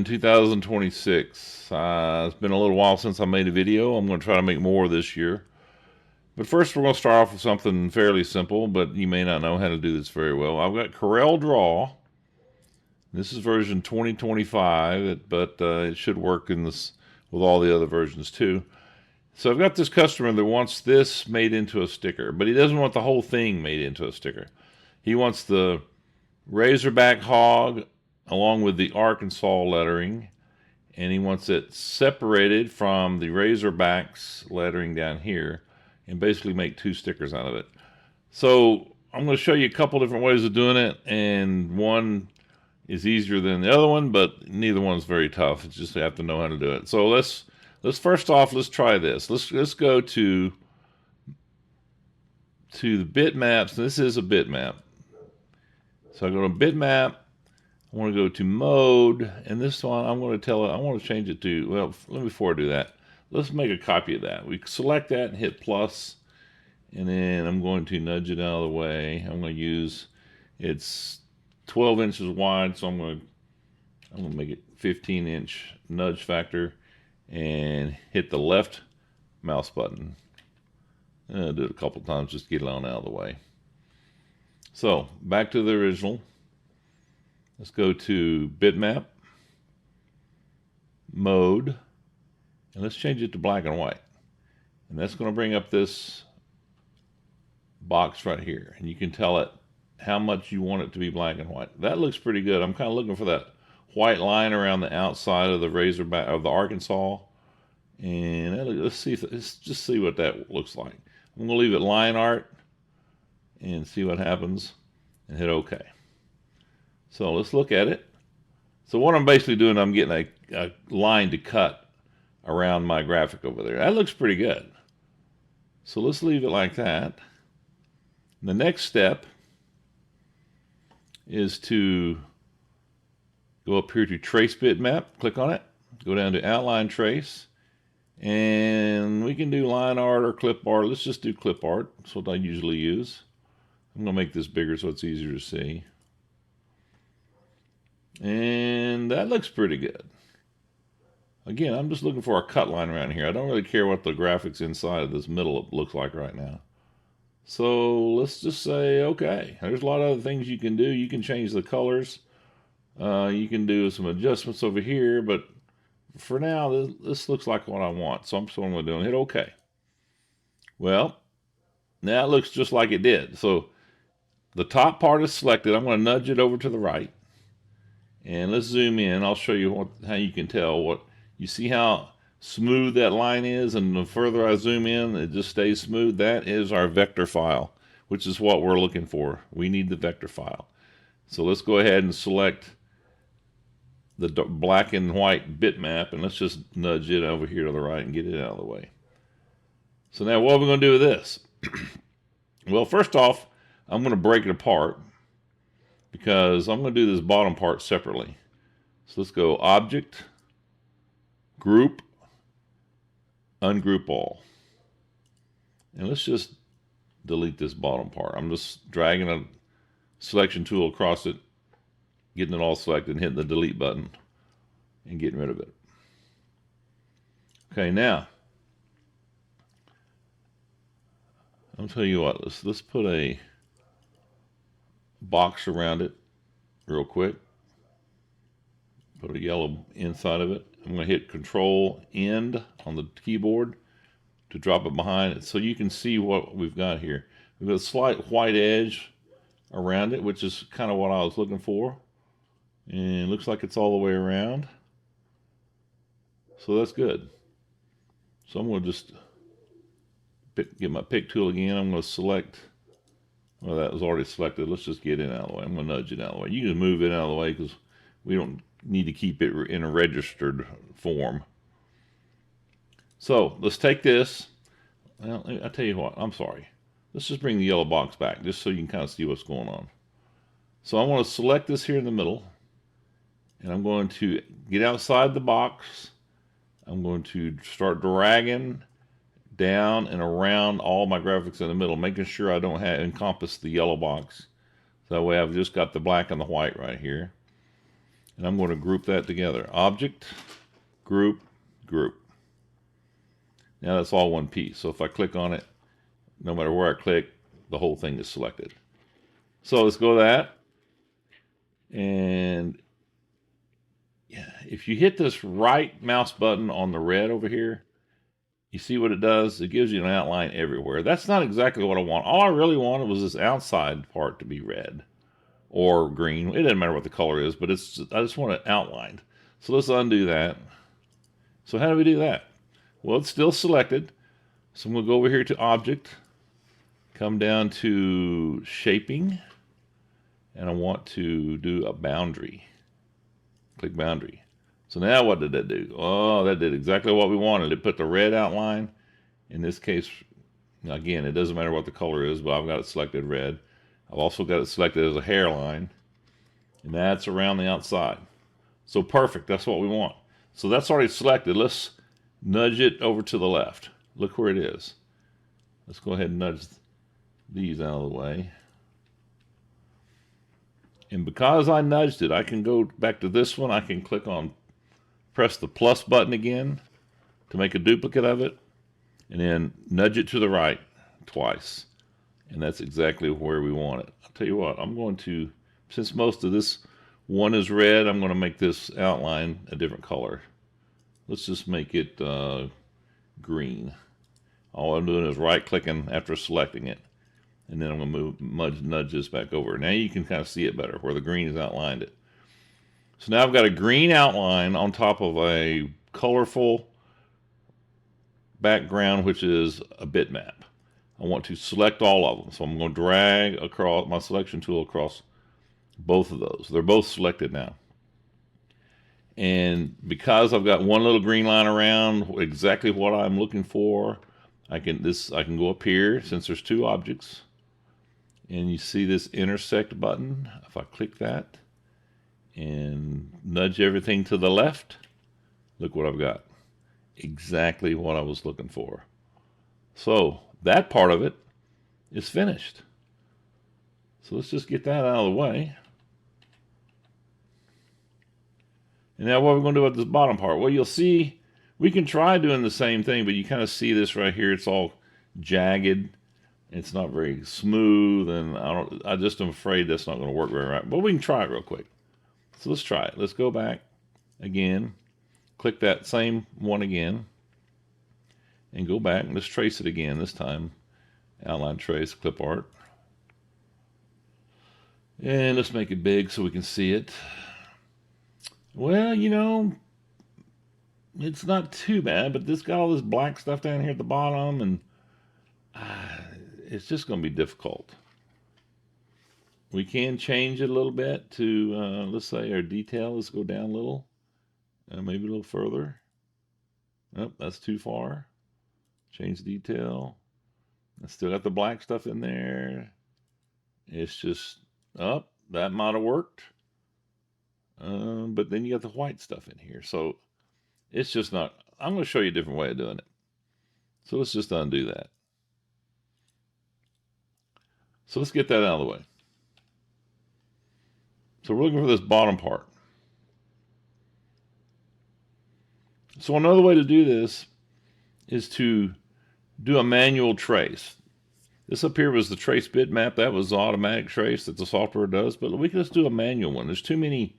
in 2026. It's been a little while since I made a video. I'm going to try to make more this year. But first we're going to start off with something fairly simple, but you may not know how to do this very well. I've got CorelDraw. This is version 2025, but it should work in this with all the other versions too. So I've got this customer that wants this made into a sticker, but he doesn't want the whole thing made into a sticker. He wants the Razorback hog along with the Arkansas lettering, and he wants it separated from the Razorback's lettering down here and basically make two stickers out of it. So I'm going to show you a couple different ways of doing it, and one is easier than the other one, but neither one's very tough. It's just you have to know how to do it. So let's first off, let's try this. Let's go to the bitmaps. This is a bitmap. So I go to bitmap. I want to go to mode, and this one I'm going to tell it, I want to change it to, well, before I do that, let's make a copy of that. We select that and hit plus, and then I'm going to nudge it out of the way. I'm going to use, it's 12 inches wide, so I'm going to make it 15-inch nudge factor, and hit the left mouse button. And I'll do it a couple times just to get it on out of the way. So back to the original. Let's go to bitmap, mode, and let's change it to black and white. And that's going to bring up this box right here. And you can tell it how much you want it to be black and white. That looks pretty good. I'm kind of looking for that white line around the outside of the Razorback, of the Arkansas. And let's just see what that looks like. I'm going to leave it line art and see what happens and hit OK. So let's look at it. So what I'm basically doing, I'm getting a line to cut around my graphic over there. That looks pretty good. So let's leave it like that. The next step is to go up here to trace bitmap, click on it, go down to outline trace, and we can do line art or clip art. Let's just do clip art. That's what I usually use. I'm going to make this bigger so it's easier to see. And that looks pretty good. Again, I'm just looking for a cut line around here. I don't really care what the graphics inside of this middle looks like right now. So let's just say, okay, there's a lot of other things you can do. You can change the colors. You can do some adjustments over here, but for now, this looks like what I want. So I'm just going to do and hit OK. Well, now it looks just like it did. So the top part is selected. I'm going to nudge it over to the right. And let's zoom in. I'll show you how you can tell what you see, how smooth that line is, and the further I zoom in, it just stays smooth. That is our vector file, which is what we're looking for. We need the vector file. So let's go ahead and select the black and white bitmap, and let's just nudge it over here to the right and get it out of the way. So now what are we going to do with this? Well, first off, I'm going to break it apart, because I'm going to do this bottom part separately. So let's go Object, Group, Ungroup All. And let's just delete this bottom part. I'm just dragging a selection tool across it, getting it all selected, and hitting the delete button and getting rid of it. Okay, now, I'll tell you what, let's put a box around it real quick. Put a yellow inside of it. I'm going to hit Control End on the keyboard to drop it behind it so you can see what we've got here. We've got a slight white edge around it, which is kind of what I was looking for. And it looks like it's all the way around. So that's good. So I'm going to just get my pick tool again. I'm going to select. Well, that was already selected. Let's just get it out of the way. I'm going to nudge it out of the way. You can move it out of the way because we don't need to keep it in a registered form. So let's take this. Well, I'll tell you what. I'm sorry. Let's just bring the yellow box back just so you can kind of see what's going on. So I want to select this here in the middle. And I'm going to get outside the box. I'm going to start dragging down and around all my graphics in the middle, making sure I don't encompass the yellow box. So that way I've just got the black and the white right here. And I'm going to group that together. Object, group, group. Now that's all one piece. So if I click on it, no matter where I click, the whole thing is selected. So let's go to that. And yeah, if you hit this right mouse button on the red over here, you see what it does? It gives you an outline everywhere. That's not exactly what I want. All I really wanted was this outside part to be red or green. It doesn't matter what the color is, but I just want it outlined. So let's undo that. So how do we do that? Well, it's still selected. So I'm going to go over here to Object, come down to Shaping, and I want to do a boundary. Click Boundary. So now what did that do? Oh, that did exactly what we wanted. It put the red outline. In this case, again, it doesn't matter what the color is, but I've got it selected red. I've also got it selected as a hairline, and that's around the outside. So perfect, that's what we want. So that's already selected. Let's nudge it over to the left. Look where it is. Let's go ahead and nudge these out of the way. And because I nudged it, I can go back to this one. I can click on, press the plus button again to make a duplicate of it, and then nudge it to the right twice. And that's exactly where we want it. I'll tell you what, I'm going to, since most of this one is red, I'm going to make this outline a different color. Let's just make it green. All I'm doing is right clicking after selecting it. And then I'm going to nudge this back over. Now you can kind of see it better where the green has outlined it. So now I've got a green outline on top of a colorful background, which is a bitmap. I want to select all of them. So I'm going to drag across my selection tool across both of those. They're both selected now. And because I've got one little green line around exactly what I'm looking for, I can go up here since there's two objects. And you see this intersect button. If I click that and nudge everything to the left, look what I've got. Exactly what I was looking for. So that part of it is finished. So let's just get that out of the way. And now what we're going to do with this bottom part? Well, you'll see we can try doing the same thing, but you kind of see this right here. It's all jagged. It's not very smooth, and I just am afraid that's not going to work very right. But we can try it real quick. So let's try it. Let's go back again. Click that same one again. And go back and let's trace it again this time. Outline trace, clip art. And let's make it big so we can see it. Well, you know, it's not too bad, but this got all this black stuff down here at the bottom, and it's just going to be difficult. We can change it a little bit to, let's say our detail. Let's go down a little, maybe a little further. Nope, that's too far. Change detail. I still got the black stuff in there. It's just, that might have worked. But then you got the white stuff in here. So it's just not, I'm going to show you a different way of doing it. So let's just undo that. So let's get that out of the way. So we're looking for this bottom part. So another way to do this is to do a manual trace. This up here was the trace bitmap. That was the automatic trace that the software does, but we can just do a manual one. There's too many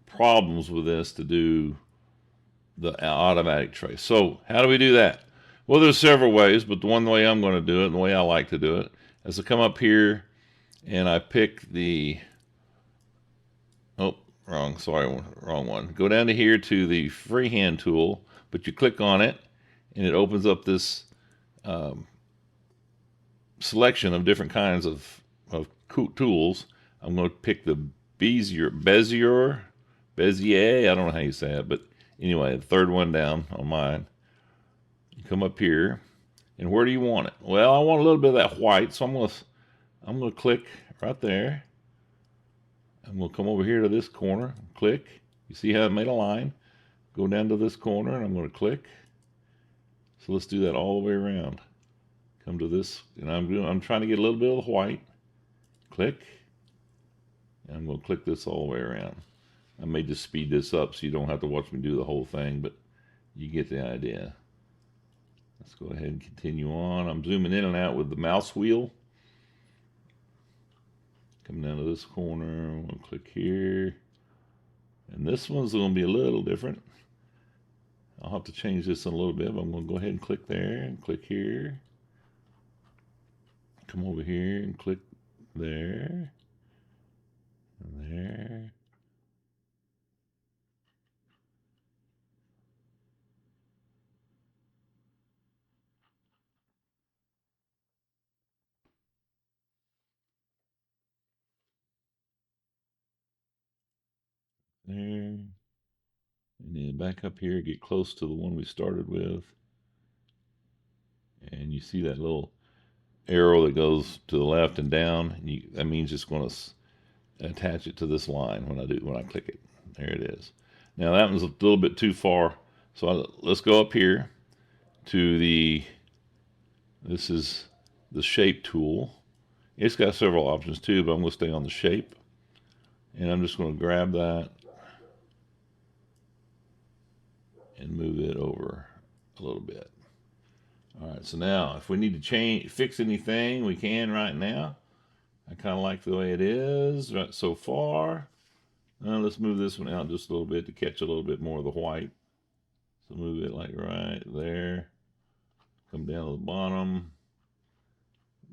problems with this to do the automatic trace. So how do we do that? Well, there's several ways, but the one way I'm going to do it, and the way I like to do it, is to come up here and I pick the, wrong one. Go down to here to the freehand tool, but you click on it and it opens up this selection of different kinds of tools. I'm going to pick the Bezier, I don't know how you say it, but anyway, the third one down on mine. You come up here, and where do you want it? Well, I want a little bit of that white, so I'm going to click right there. I'm going to come over here to this corner, click. You see how it made a line? Go down to this corner, and I'm going to click. So let's do that all the way around. Come to this, and I'm trying to get a little bit of the white. Click. And I'm going to click this all the way around. I may just speed this up so you don't have to watch me do the whole thing, but you get the idea. Let's go ahead and continue on. I'm zooming in and out with the mouse wheel. Come down to this corner, we'll click here. And this one's going to be a little different. I'll have to change this in a little bit, but I'm going to go ahead and click there and click here. Come over here and click there. And there. There. And then back up here, get close to the one we started with. And you see that little arrow that goes to the left and down. That means it's going to attach it to this line when I click it. There it is. Now that one's a little bit too far. So let's go up here to this is the shape tool. It's got several options too, but I'm going to stay on the shape. And I'm just going to grab that and move it over a little bit. All right, so now if we need to fix anything, we can right now. I kind of like the way it is right so far. Now let's move this one out just a little bit to catch a little bit more of the white. So move it like right there. Come down to the bottom.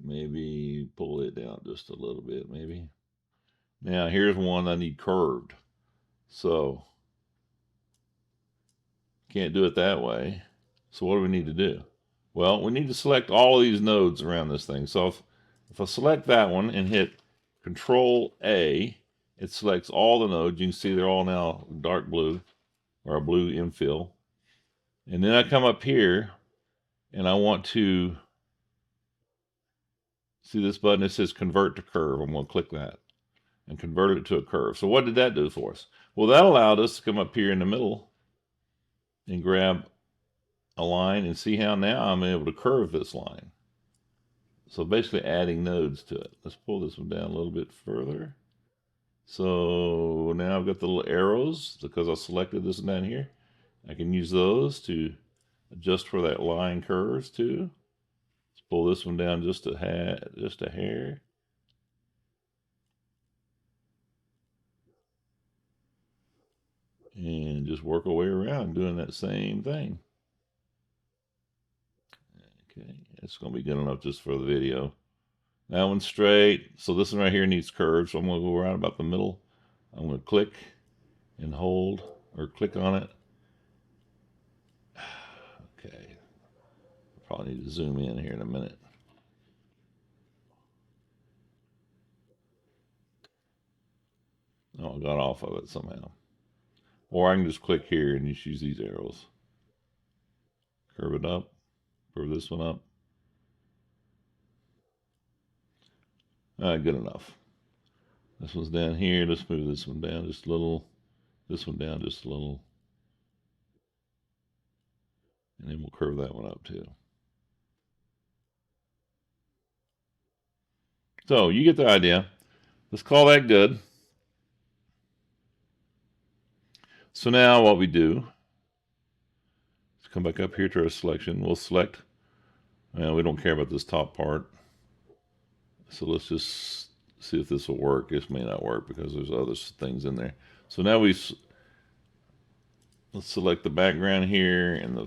Maybe pull it down just a little bit, maybe. Now here's one I need curved. So can't do it that way. So what do we need to do? Well, we need to select all of these nodes around this thing. So if I select that one and hit Control A, it selects all the nodes. You can see they're all now dark blue or a blue infill. And then I come up here and I want to see this button that says Convert to Curve. I'm going to click that and convert it to a curve. So what did that do for us? Well, that allowed us to come up here in the middle and grab a line and see how now I'm able to curve this line. So basically adding nodes to it. Let's pull this one down a little bit further. So now I've got the little arrows because I selected this one down here. I can use those to adjust where that line curves to. Let's pull this one down just a hair. And just work our way around doing that same thing. Okay, it's going to be good enough just for the video. That one's straight. So this one right here needs curves. So I'm going to go around about the middle. I'm going to click and hold or click on it. Okay. Probably need to zoom in here in a minute. Oh, I got off of it somehow. Or I can just click here and just use these arrows. Curve it up. Curve this one up. Good enough. This one's down here. Let's move this one down just a little. This one down just a little. And then we'll curve that one up too. So you get the idea. Let's call that good. So now what we do is come back up here to our selection. We'll select, we don't care about this top part. So let's just see if this will work. This may not work because there's other things in there. So now let's select the background here and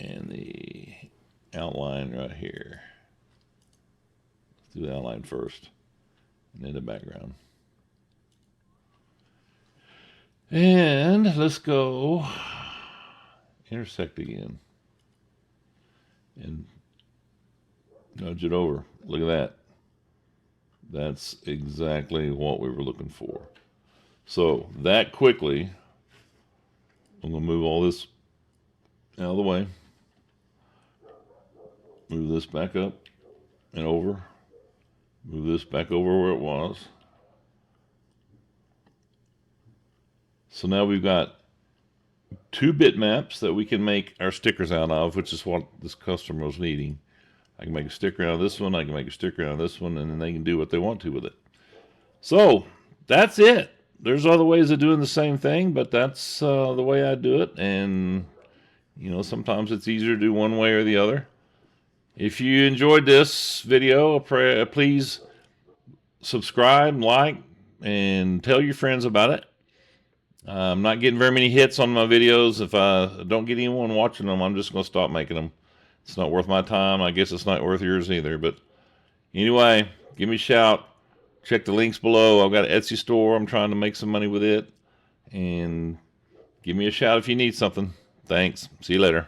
the outline right here. Let's do the outline first and then the background. And let's go intersect again and nudge it over. Look at that. That's exactly what we were looking for. So that quickly, I'm going to move all this out of the way. Move this back up and over. Move this back over where it was. So now we've got 2 bitmaps that we can make our stickers out of, which is what this customer was needing. I can make a sticker out of this one, I can make a sticker out of this one, and then they can do what they want to with it. So that's it. there's other ways of doing the same thing, but that's the way I do it. And, you know, sometimes it's easier to do one way or the other. If you enjoyed this video, please subscribe, like, and tell your friends about it. I'm not getting very many hits on my videos. If I don't get anyone watching them, I'm just going to stop making them. It's not worth my time. I guess it's not worth yours either. But anyway, give me a shout. Check the links below. I've got an Etsy store. I'm trying to make some money with it. And give me a shout if you need something. Thanks. See you later.